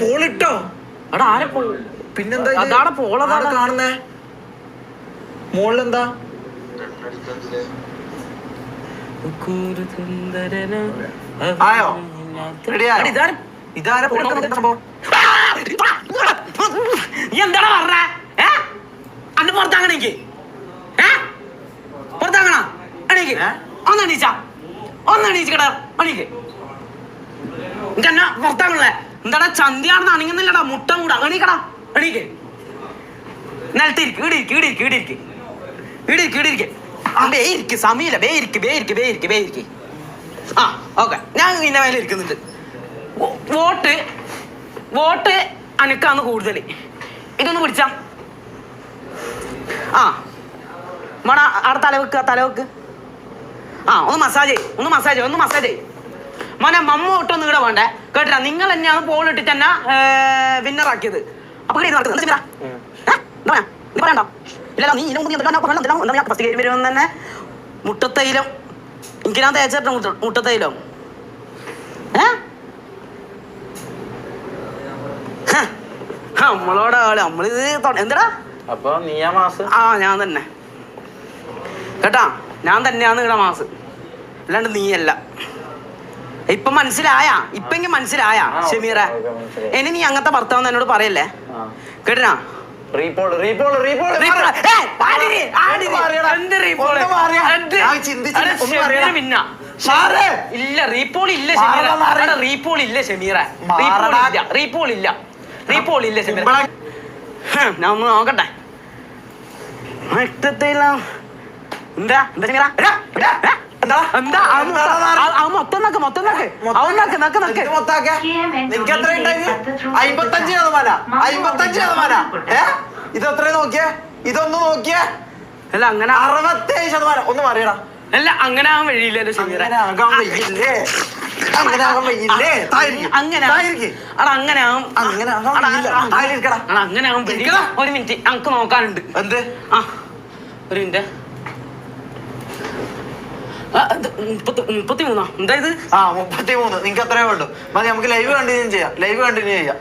പോളിട്ടോ എടാ ആരെ പിന്നെന്താ അതാണ് പോളതാണ് കാണുന്നേ മോളിലെന്താ ആയോ ഇതാരാ സംഭവം നീ എന്താടാ പറഞ്ഞേ അന്ന് പുറത്താങ്ങണ എനിക്ക് പുറത്താങ്ങണ എണീക്ക് ഒന്ന് എണീച്ചടാ എണീക്ക് എനിക്ക് എന്നാ പുറത്താങ്ങണേ എന്താടാ ചന്തിയാണെന്ന് അണിങ്ങുന്നില്ലടാ മുട്ട കൂടാ എണീക്കടാ എണീക്ക് നിലത്തിരിക്കും ഈടിരിക്കും സമീല ബേരിക്ക് ആ ഓക്കെ ഞാൻ ഇതിന്റെ മേലെ ഇരിക്കുന്നുണ്ട് വോട്ട് അനക്കാന്ന് കൂടുതൽ ഇതൊന്ന് പിടിച്ച ആ മണ അവിടെ തലവെക്ക് ആ ഒന്ന് മസാജ് മോനെ മമ്മ ഒട്ടൊന്നും ഇവിടെ വേണ്ടേ കേട്ടില്ല നിങ്ങൾ തന്നെയാണ് പോൾ ഇട്ടിട്ട് തന്നെ വിന്നറാക്കിയത് അപ്പൊ പറയണ്ടോ ഇല്ലല്ലോ നീ ഫസ്റ്റ് കയറി വരുമെന്ന് തന്നെ മുട്ടത്തൈലം എനിക്ക് ഞാൻ തേച്ചിട്ട് മുട്ടത്തൈലം നമ്മളോടെ നമ്മളിത് എന്താടാ അപ്പൊ നീയാ മാസ് ആ ഞാൻ തന്നെ കേട്ടാ ഞാൻ തന്നെയാണ് ഇവിടെ മാസ് അല്ലാണ്ട് നീയല്ല ഇപ്പൊ മനസ്സിലായ മനസ്സിലായ ഷമീറ ഇനി നീ അങ്ങനത്തെ ഭർത്താവ് എന്നോട് പറയല്ലേ കേട്ടാ ഇല്ല റീപോൾ ഇല്ല ഷമീറ ഞാൻ ഒന്ന് നോക്കട്ടെ എന്താ ഷമീറ മൊത്തം ഇതെത്ര നോക്കിയേ ഇതൊന്ന് നോക്കിയേ അല്ല അങ്ങനെ 67% ഒന്ന് പറയടാ അല്ല അങ്ങനെ ആകാൻ വഴിയില്ലല്ലോ ഷമീറ ഒരു മിനിറ്റ് നമുക്ക് നോക്കാനുണ്ട് എന്ത് ആ ഒരു മിനിറ്റ് 33 എന്താ ഇത് 33 നിങ്ങക്ക് അത്രേ വേണ്ടു മതി നമുക്ക് ലൈവ് കണ്ടിന്യൂ ചെയ്യാം